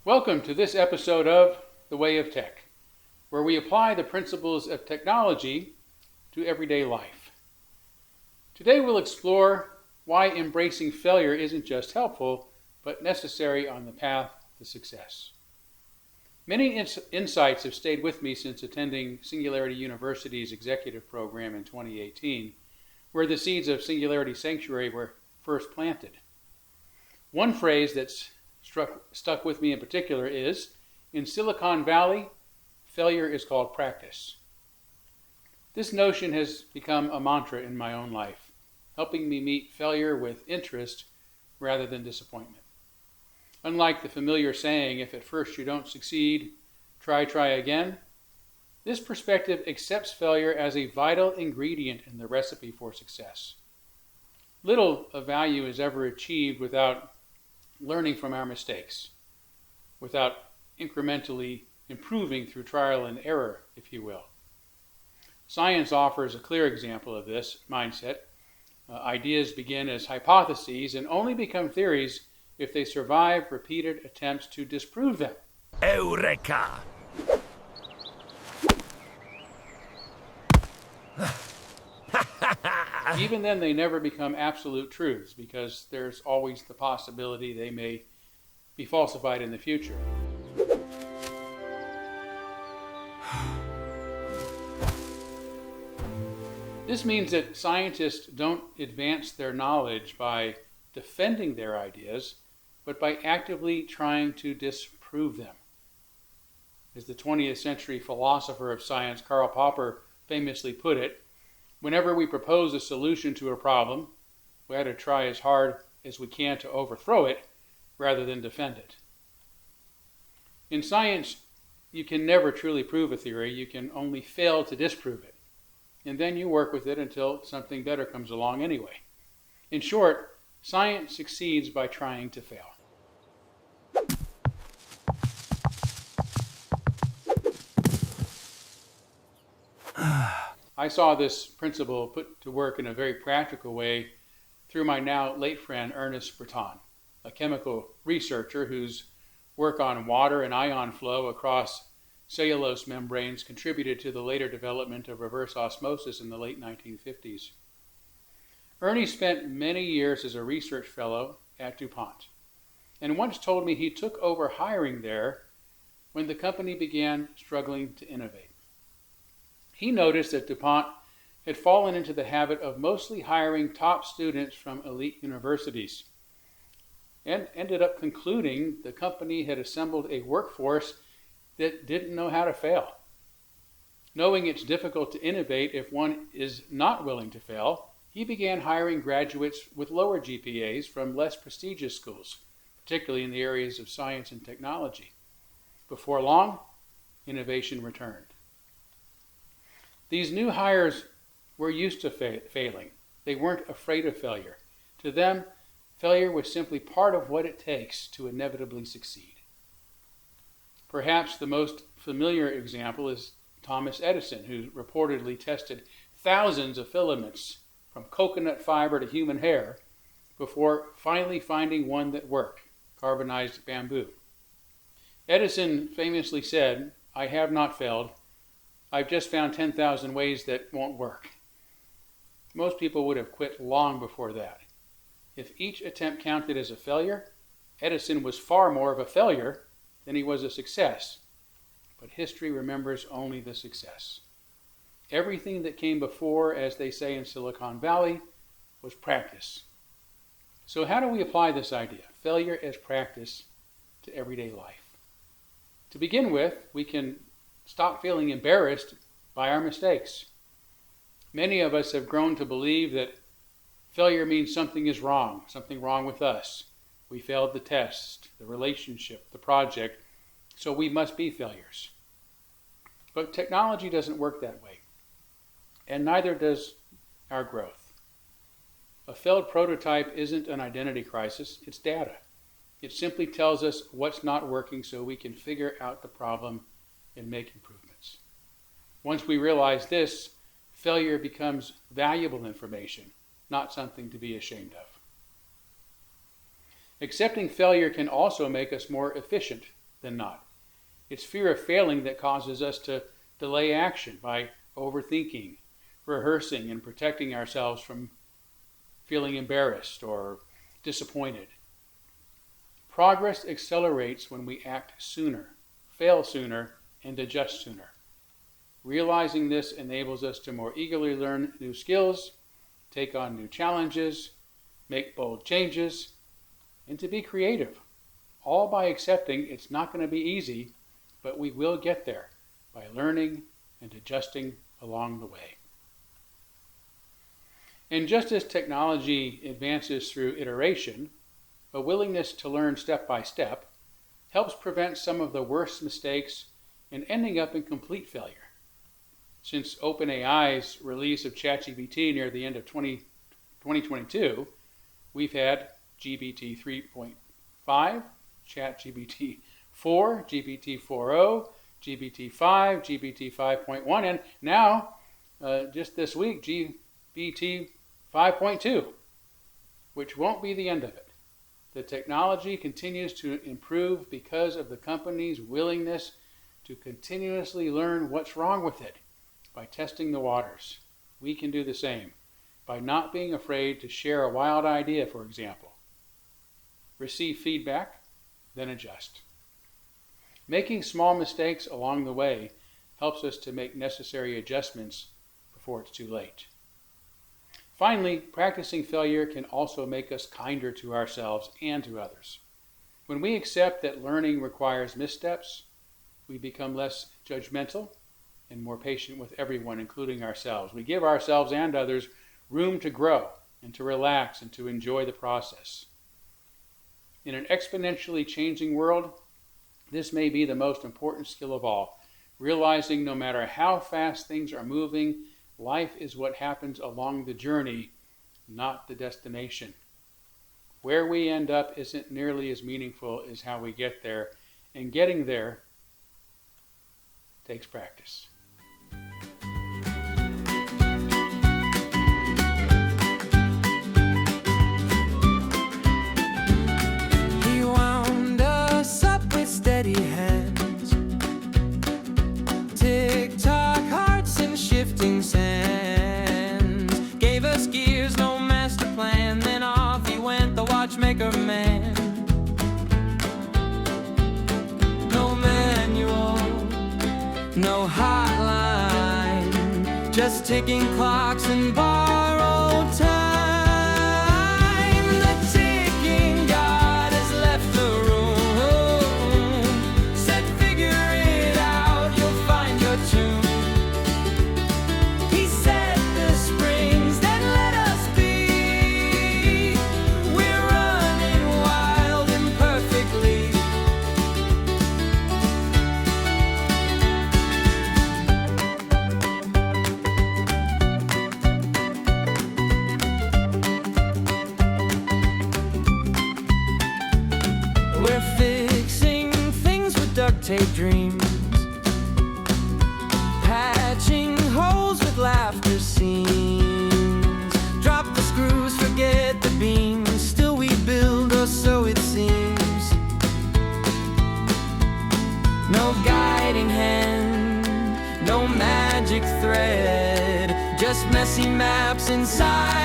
Welcome to this episode of The Way of Tech, where we apply the principles of technology to everyday life. Today we'll explore why embracing failure isn't just helpful, but necessary on the path to success. Many insights have stayed with me since attending Singularity University's executive program in 2018, where the seeds of Singularity Sanctuary were first planted. One phrase that's stuck with me in particular is, in Silicon Valley, failure is called practice. This notion has become a mantra in my own life, helping me meet failure with interest rather than disappointment. Unlike the familiar saying, if at first you don't succeed, try again, this perspective accepts failure as a vital ingredient in the recipe for success. Little of value is ever achieved without learning from our mistakes, without incrementally improving through trial and error, if you will. Science offers a clear example of this mindset. Ideas begin as hypotheses and only become theories if they survive repeated attempts to disprove them. Eureka! Even then, they never become absolute truths because there's always the possibility they may be falsified in the future. This means that scientists don't advance their knowledge by defending their ideas, but by actively trying to disprove them. As the 20th century philosopher of science Karl Popper famously put it, whenever we propose a solution to a problem, we ought to try as hard as we can to overthrow it rather than defend it. In science, you can never truly prove a theory. You can only fail to disprove it. And then you work with it until something better comes along anyway. In short, science succeeds by trying to fail. I saw this principle put to work in a very practical way through my now late friend Ernest Breton, a chemical researcher whose work on water and ion flow across cellulose membranes contributed to the later development of reverse osmosis in the late 1950s. Ernie spent many years as a research fellow at DuPont, and once told me he took over hiring there when the company began struggling to innovate. He noticed that DuPont had fallen into the habit of mostly hiring top students from elite universities and ended up concluding the company had assembled a workforce that didn't know how to fail. Knowing it's difficult to innovate if one is not willing to fail, he began hiring graduates with lower GPAs from less prestigious schools, particularly in the areas of science and technology. Before long, innovation returned. These new hires were used to failing. They weren't afraid of failure. To them, failure was simply part of what it takes to inevitably succeed. Perhaps the most familiar example is Thomas Edison, who reportedly tested thousands of filaments from coconut fiber to human hair before finally finding one that worked, carbonized bamboo. Edison famously said, "I have not failed. I've just found 10,000 ways that won't work." Most people would have quit long before that. If each attempt counted as a failure, Edison was far more of a failure than he was a success. But history remembers only the success. Everything that came before, as they say in Silicon Valley, was practice. So how do we apply this idea, failure as practice, to everyday life? To begin with, we can stop feeling embarrassed by our mistakes. Many of us have grown to believe that failure means something is wrong, something wrong with us. We failed the test, the relationship, the project, so we must be failures. But technology doesn't work that way, and neither does our growth. A failed prototype isn't an identity crisis, it's data. It simply tells us what's not working so we can figure out the problem and make improvements. Once we realize this, failure becomes valuable information, not something to be ashamed of. Accepting failure can also make us more efficient than not. It's fear of failing that causes us to delay action by overthinking, rehearsing, and protecting ourselves from feeling embarrassed or disappointed. Progress accelerates when we act sooner, fail sooner, and adjust sooner. Realizing this enables us to more eagerly learn new skills, take on new challenges, make bold changes, and to be creative, all by accepting it's not going to be easy, but we will get there by learning and adjusting along the way. And just as technology advances through iteration, a willingness to learn step by step helps prevent some of the worst mistakes and ending up in complete failure. Since OpenAI's release of ChatGPT near the end of 2022, we've had GPT 3.5, ChatGPT 4, GPT 4.0, GPT 5, GPT 5.1, and now, just this week, GPT 5.2, which won't be the end of it. The technology continues to improve because of the company's willingness to continuously learn what's wrong with it by testing the waters. We can do the same by not being afraid to share a wild idea, for example. Receive feedback, then adjust. Making small mistakes along the way helps us to make necessary adjustments before it's too late. Finally, practicing failure can also make us kinder to ourselves and to others. When we accept that learning requires missteps, we become less judgmental and more patient with everyone, including ourselves. We give ourselves and others room to grow and to relax and to enjoy the process. In an exponentially changing world, this may be the most important skill of all, realizing no matter how fast things are moving, life is what happens along the journey, not the destination. Where we end up isn't nearly as meaningful as how we get there, and getting there takes practice. He wound us up with steady hands, tick-tock hearts and shifting sands, gave us gears, no master plan, then off he went, the watchmaker man. No manual, no hotline, just ticking clocks and borrowed time. The ticking god has left the room, said figure it out, you'll find your tune. He set the springs, then let us be. We're running wild imperfectly. We're fixing things with duct tape dreams, patching holes with laughter scenes. Drop the screws, forget the beams, still we build, or so it seems. No guiding hand, no magic thread, just messy maps inside